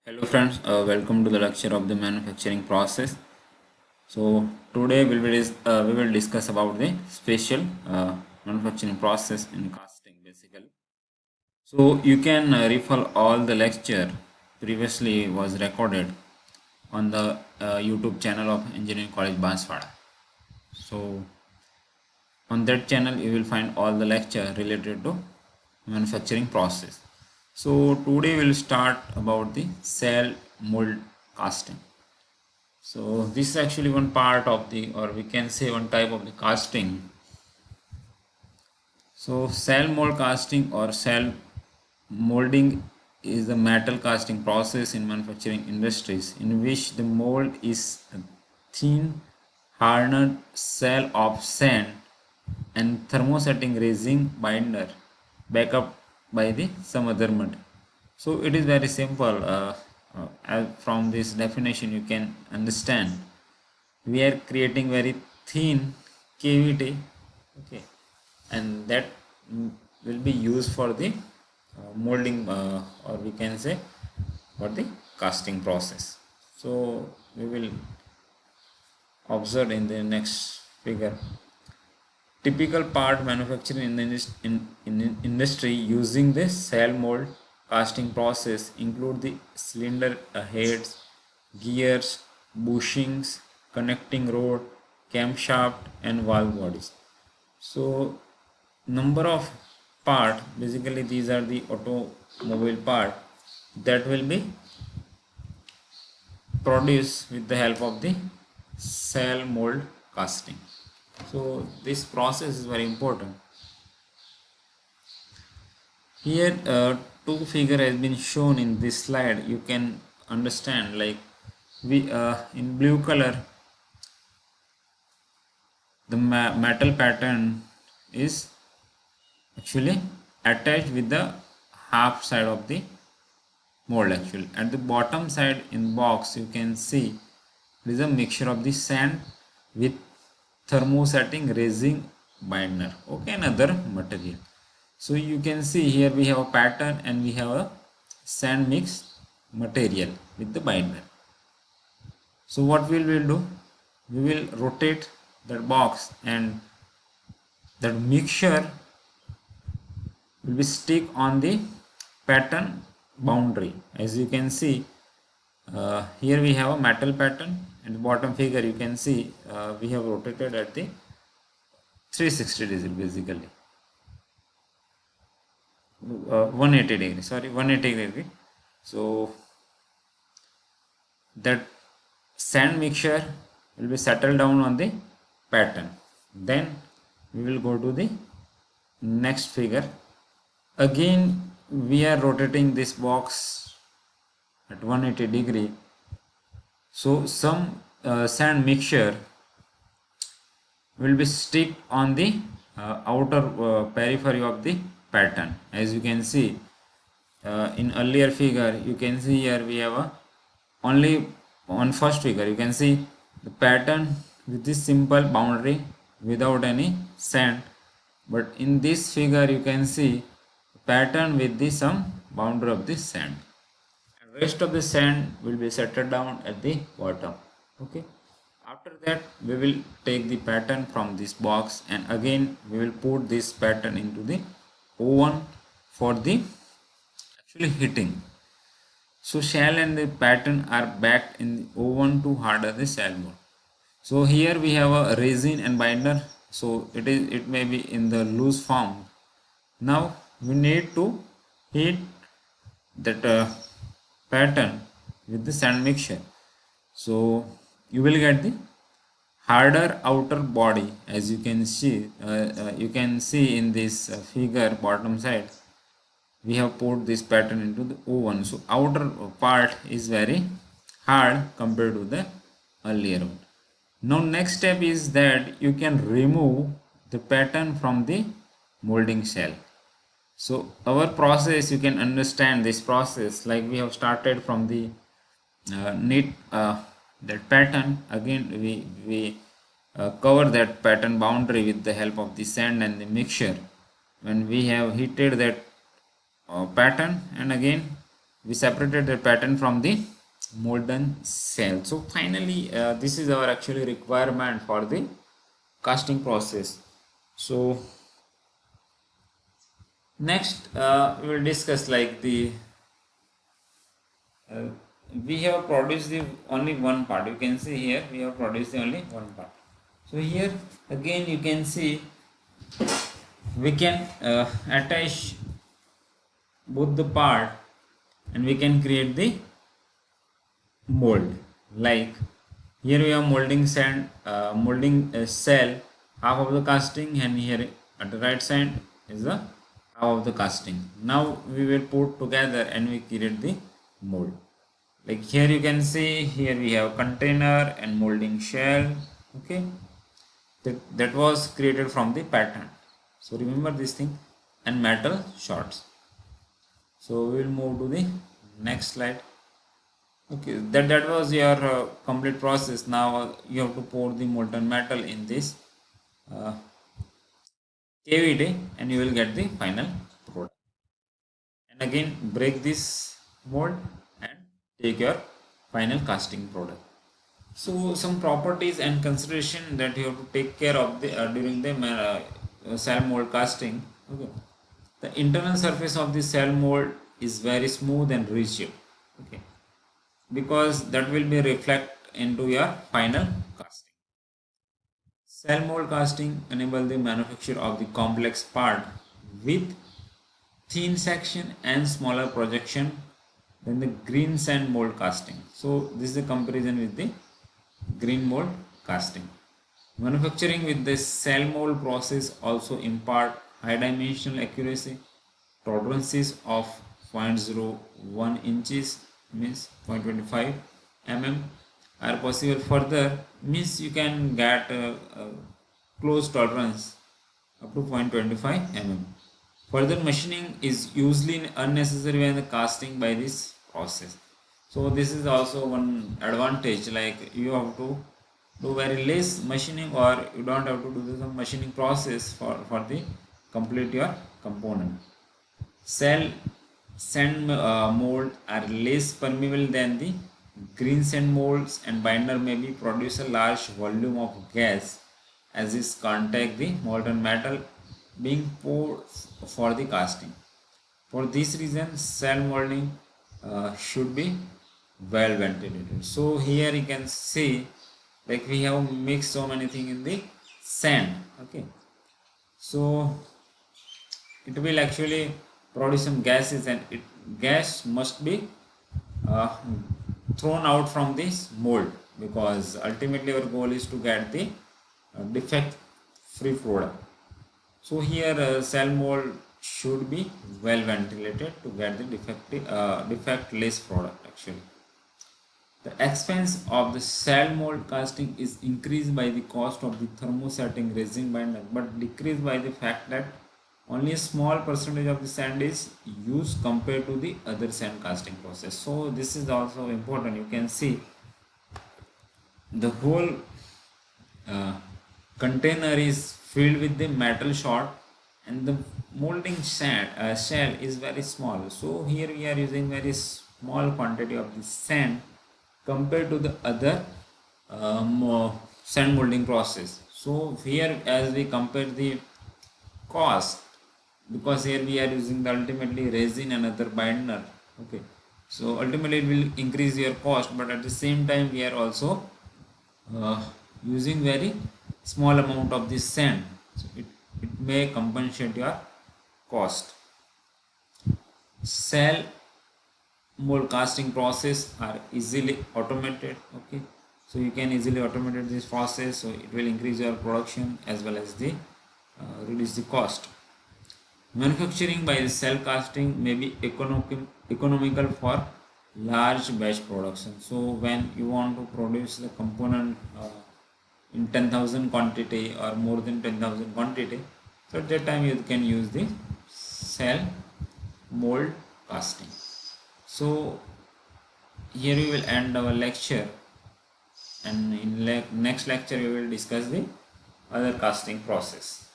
Hello friends, welcome to the lecture of the manufacturing process. So today we will discuss about the special manufacturing process in casting basically. So you can refer all the lecture previously was recorded on the YouTube channel of Engineering College Banswara. So on that channel you will find all the lecture related to manufacturing process. So today we'll start about the cell mold casting. So this is actually one part of the, or we can say one type of the casting. So cell mold casting or cell molding is the metal casting process in manufacturing industries in which the mold is a thin hardened cell of sand and thermosetting resin binder back up by the some other mud. So it is very simple. From this definition you can understand we are creating very thin cavity, okay, and that will be used for the molding, or we can say for the casting process. So we will observe in the next figure. Typical part manufacturing in the industry using the cell mold casting process include the cylinder heads, gears, bushings, connecting rod, camshaft and valve bodies. So number of part, basically these are the automobile part that will be produced with the help of the cell mold casting. So this process is very important. Here two figure has been shown in this slide. You can understand, like we in blue color the metal pattern is actually attached with the half side of the mold. Actually at the bottom side in box you can see there is a mixture of the sand with thermosetting resin binder, okay, and other material. So you can see here we have a pattern and we have a sand mix material with the binder. So what we will do, we will rotate that box and that mixture will be stick on the pattern boundary. As you can see, here we have a metal pattern, and the bottom figure you can see we have rotated at the 360 degrees basically. 180 degree, sorry, 180 degree. So that sand mixture will be settled down on the pattern. Then we will go to the next figure. Again we are rotating this box at 180 degree. So some sand mixture will be stick on the outer periphery of the pattern. As you can see in earlier figure, you can see here we have a only on first figure you can see the pattern with this simple boundary without any sand, but in this figure you can see pattern with the some boundary of this sand, and rest of the sand will be settled down at the bottom, okay. After that we will take the pattern from this box and again we will put this pattern into the oven for the actually heating. So shell and the pattern are backed in the oven to harden the shell mold. So here we have a resin and binder. So it may be in the loose form. Now we need to heat that pattern with the sand mixture. So you will get the harder outer body. As you can see in this figure bottom side we have put this pattern into the oven. So outer part is very hard compared to the earlier one. Now next step is that you can remove the pattern from the molding shell. So our process, you can understand this process like we have started from the knit that pattern. Again we cover that pattern boundary with the help of the sand and the mixture. When we have heated that pattern, and again we separated the pattern from the molten cell. So finally this is our actually requirement for the casting process. So next we will discuss like the uh, we have produced the only one part. You can see here we have produced the only one part. So here again you can see we can attach both the part and we can create the mold. Like here we have molding sand, molding cell, half of the casting, and here at the right side is the half of the casting. Now we will put together and we create the mold. Like here you can see here we have container and molding shell. Okay, that was created from the pattern. So remember this thing, and metal shots. So we will move to the next slide. Okay, that was your complete process. Now you have to pour the molten metal in this uh, cavity and you will get the final product. And again break this mold and take your final casting product. So some properties and consideration that you have to take care of the during the cell mold casting. Okay, the internal surface of the cell mold is very smooth and rigid. Okay, because that will be reflect into your final casting. Cell mold casting enable the manufacture of the complex part with thin section and smaller projection than the green sand mold casting. So this is a comparison with the green mold casting. Manufacturing with the cell mold process also impart high dimensional accuracy. Tolerances of 0.01 inches means 0.25 mm are possible. Further means you can get close tolerance up to 0.25 mm. Further machining is usually unnecessary when the casting by this process. So this is also one advantage, like you have to do very less machining or you don't have to do some machining process for the complete your component. Cell sand mold are less permeable than the green sand molds and binder may be produce a large volume of gas as is contact the molten metal being poured for the casting. For this reason cell molding should be well ventilated. So here you can see like we have mixed so many things in the sand. Okay, so it will actually produce some gases and gas must be uh, thrown out from this mold because ultimately our goal is to get the defect free product. So here cell mold should be well ventilated to get the defectless product actually. The expense of the cell mold casting is increased by the cost of the thermosetting resin binder but decreased by the fact that only a small percentage of the sand is used compared to the other sand casting process. So this is also important. You can see the whole uh, container is filled with the metal shot and the molding shell is very small. So here we are using very small quantity of the sand compared to the other sand molding process. So here as we compare the cost, because here we are using the ultimately resin and other binder. Okay, so ultimately it will increase your cost, but at the same time we are also uh, using very small amount of this sand, so it may compensate your cost. Cell mold casting process are easily automated. Okay, so you can easily automate this process, so it will increase your production as well as the reduce the cost. Manufacturing by cell casting may be economical for large batch production. So when you want to produce the component in 10,000 quantity or more than 10,000 quantity, so at that time you can use the cell mold casting. So here we will end our lecture, and in next lecture we will discuss the other casting process.